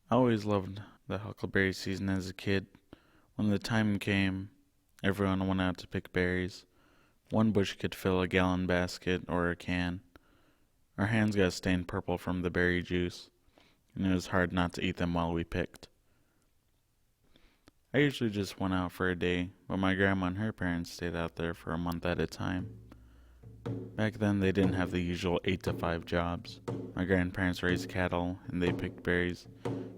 I always loved the huckleberry season as a kid. When the time came, everyone went out to pick berries. One bush could fill a gallon basket or a can. Our hands got stained purple from the berry juice, and it was hard not to eat them while we picked. I usually just went out for a day, but my grandma and her parents stayed out there for a month at a time. Back then, they didn't have the usual 8 to 5 jobs. My grandparents raised cattle, and they picked berries,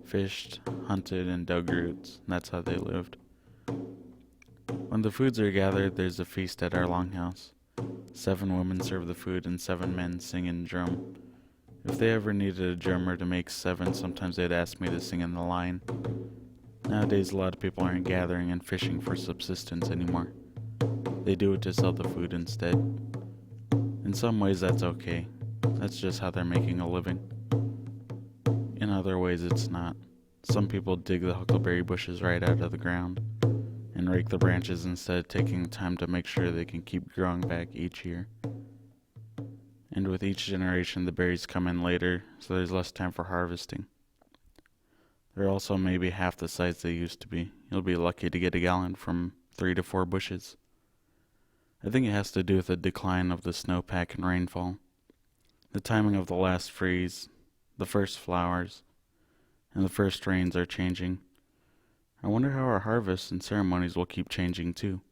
fished, hunted, and dug roots. That's how they lived. When the foods are gathered, there's a feast at our longhouse. 7 women serve the food, and 7 men sing and drum. If they ever needed a drummer to make 7, sometimes they'd ask me to sing in the line. Nowadays, a lot of people aren't gathering and fishing for subsistence anymore. They do it to sell the food instead. In some ways, that's okay. That's just how they're making a living. In other ways, it's not. Some people dig the huckleberry bushes right out of the ground and rake the branches instead of taking time to make sure they can keep growing back each year. And with each generation, the berries come in later, so there's less time for harvesting. They're also maybe half the size they used to be. You'll be lucky to get a gallon from 3 to 4 bushes. I think it has to do with the decline of the snowpack and rainfall, the timing of the last freeze, the first flowers, and the first rains are changing. I wonder how our harvests and ceremonies will keep changing too.